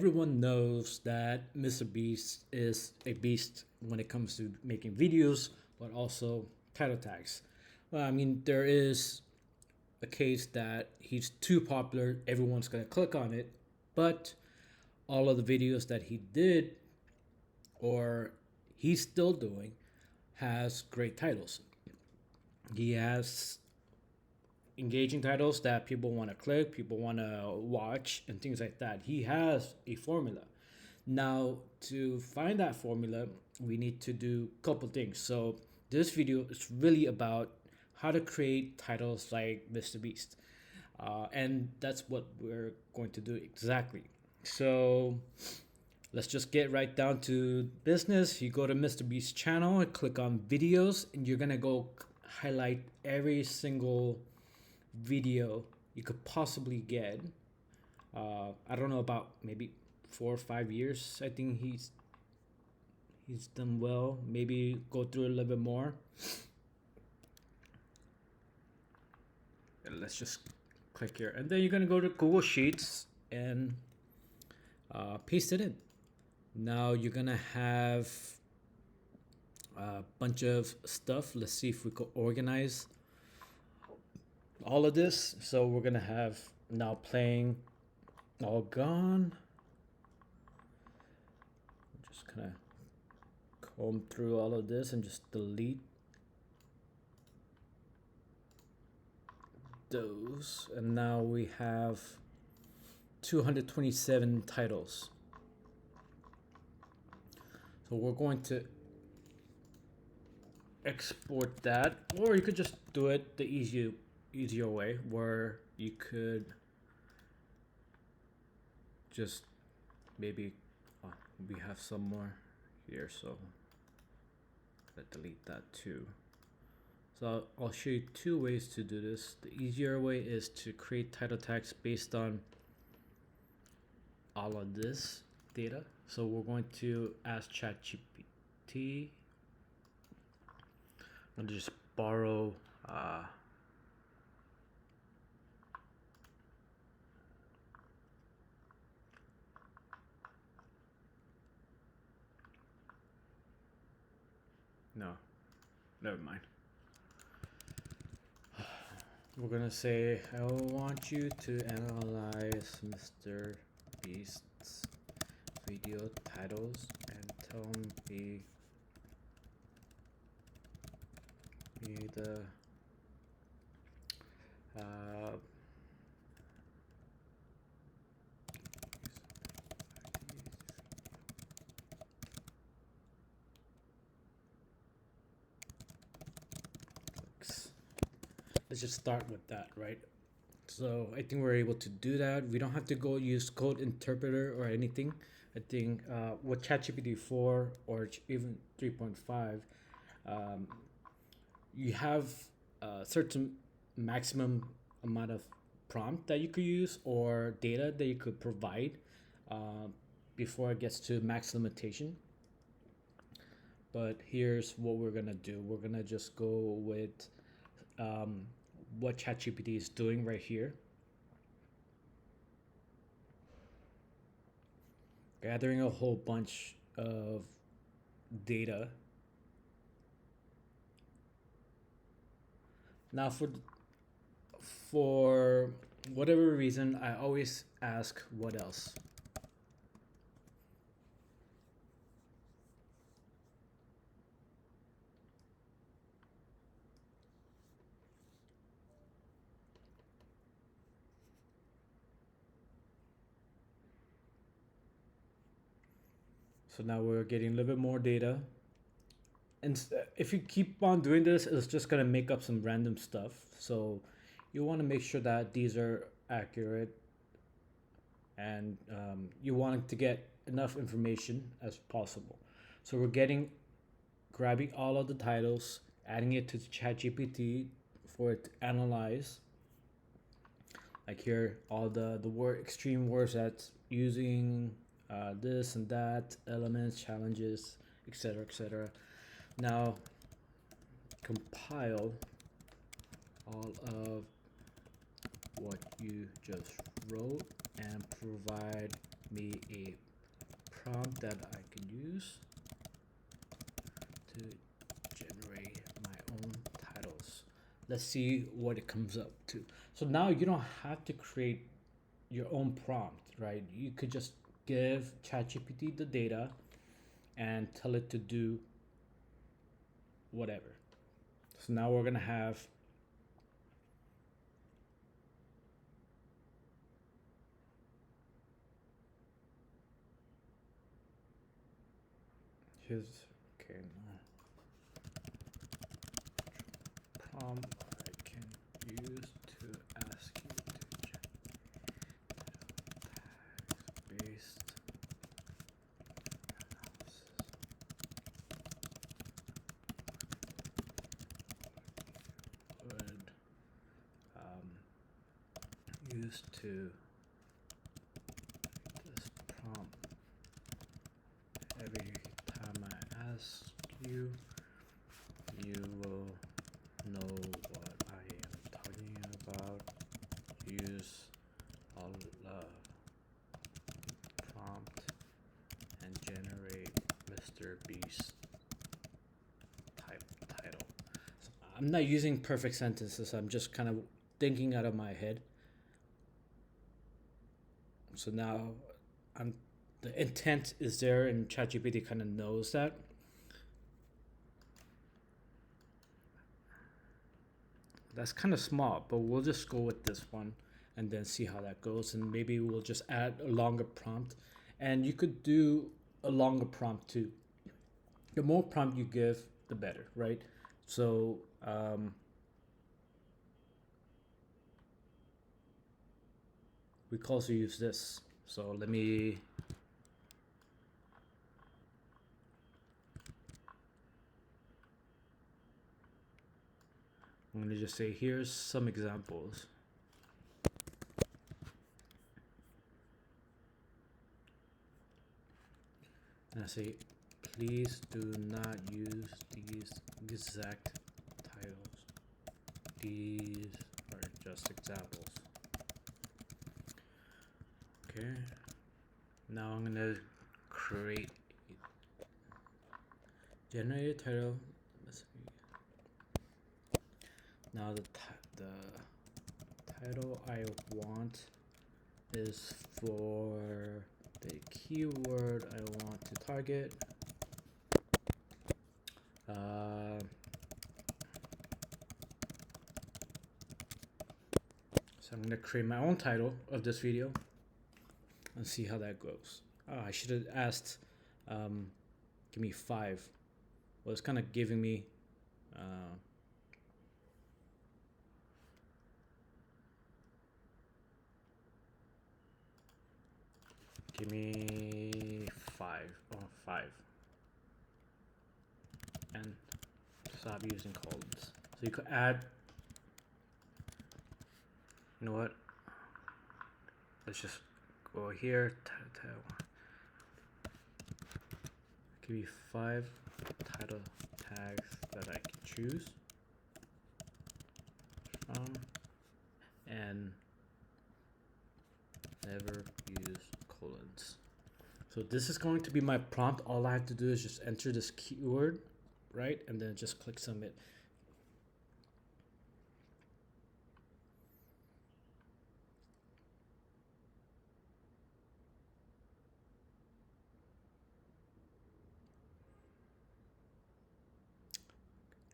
Everyone knows that Mr. Beast is a beast when it comes to making videos, but also title tags. Well, I mean, there is a case that he's too popular, everyone's gonna click on it, but all of the videos that he did or he's still doing has great titles. He has engaging titles that people want to click, people want to watch, and things like that. He has a formula. Now, to find that formula, we need to do a couple things. So, this video is really about how to create titles like Mr. Beast. And that's what we're going to do exactly. So, let's just get right down to business. You go to Mr. Beast's channel and click on videos, and you're gonna go highlight every single video you could possibly get. I don't know, about maybe 4 or 5 years. I think he's done well. Maybe go through a little bit more. And let's just click here, and then you're gonna go to Google Sheets and paste it in. Now you're gonna have a bunch of stuff. Let's see if we could organize all of this. So we're gonna have now playing all gone. Just kind of comb through all of this and just delete those. And now we have 227 titles. So we're going to export that, or you could just do it the easier way, where you could just maybe we have some more here, so let's delete that too. So I'll show you two ways to do this. The easier way is to create title tags based on all of this data. So we're going to ask ChatGPT. I'm going to just borrow no, never mind. We're gonna say, I want you to analyze Mr. Beast's video titles and tell me the let's just start with that, right? So I think we're able to do that. We don't have to go use code interpreter or anything. I think with ChatGPT 4 or even 3.5, you have a certain maximum amount of prompt that you could use or data that you could provide before it gets to max limitation. But here's what we're gonna do. We're gonna just go with what ChatGPT is doing right here. Gathering a whole bunch of data. Now for whatever reason, I always ask what else. So now we're getting a little bit more data. And if you keep on doing this, it's just going to make up some random stuff. So you want to make sure that these are accurate, and you want to get enough information as possible. So we're grabbing all of the titles, adding it to ChatGPT for it to analyze. Like here, all the word extreme words that's using this and that, elements, challenges, etc., etc. Now compile all of what you just wrote and provide me a prompt that I can use to generate my own titles. Let's see what it comes up to. So now you don't have to create your own prompt, right? You could just give ChatGPT the data and tell it to do whatever. So now we're gonna have his okay prompt I can use to ask you to check based analysis would use to this prompt every time I ask you, you will know what I am talking about. Use all prompt and generate Mr. Beast type title. So I'm not using perfect sentences. I'm just kind of thinking out of my head. So now I'm the intent is there, and ChatGPT kind of knows that. That's kind of small, but we'll just go with this one and then see how that goes. And maybe we'll just add a longer prompt. And you could do a longer prompt too. The more prompt you give, the better, right? So we can also use this. So let me I'm going to just say, here's some examples. And I say, please do not use these exact titles. These are just examples. Okay. Now I'm going to create generate a title. Now the title I want is for the keyword I want to target. So I'm gonna create my own title of this video and see how that goes. I should have asked, give me 5. Well, it's kind of giving me give me 5. Oh, 5. And stop using colons. So you could add, you know what? Let's just go here. Give me 5 title tags that I can choose from, and never use colons. So this is going to be my prompt. All I have to do is just enter this keyword, right? And then just click submit.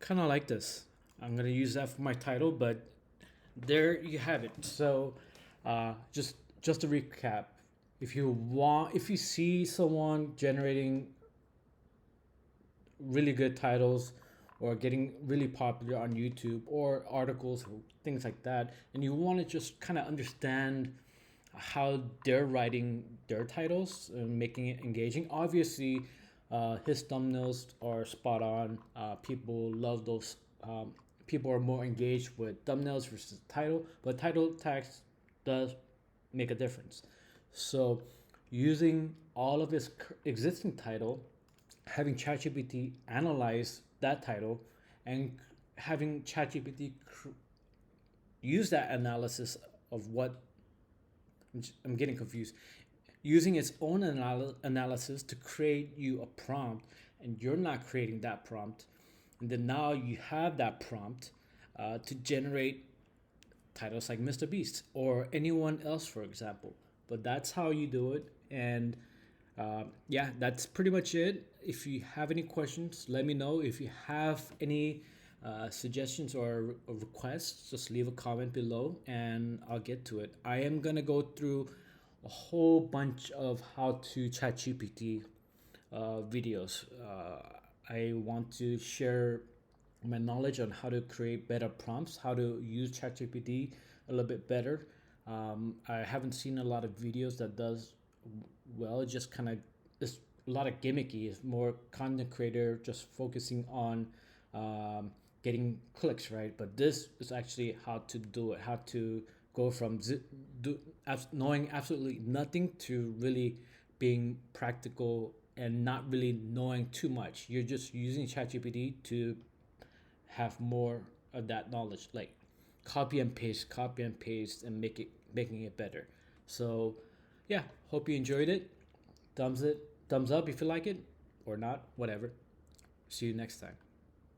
Kind of like this. I'm going to use that for my title, but there you have it. So just to recap, if you see someone generating really good titles or getting really popular on YouTube or articles or things like that, and you want to just kind of understand how they're writing their titles and making it engaging. Obviously, his thumbnails are spot on. People love those. People are more engaged with thumbnails versus title, but title tags does make a difference. So, using all of his existing title, having ChatGPT analyze that title, and having ChatGPT use that analysis of what I'm getting confused. using its own analysis to create you a prompt, and you're not creating that prompt, and then now you have that prompt to generate titles like Mr. Beast or anyone else, for example. But that's how you do it. And yeah, that's pretty much it. If you have any questions, let me know. If you have any suggestions or requests, just leave a comment below and I'll get to it. I am going to go through a whole bunch of how to chat GPT videos. I want to share my knowledge on how to create better prompts, how to use ChatGPT a little bit better. I haven't seen a lot of videos that does well. It just kind of is a lot of gimmicky. It's more content creator just focusing on getting clicks, right? But this is actually how to do it, how to go from knowing absolutely nothing to really being practical and not really knowing too much. You're just using ChatGPT to have more of that knowledge, like copy and paste, and making it better. So, yeah, hope you enjoyed it. Thumbs up if you like it, or not, whatever. See you next time.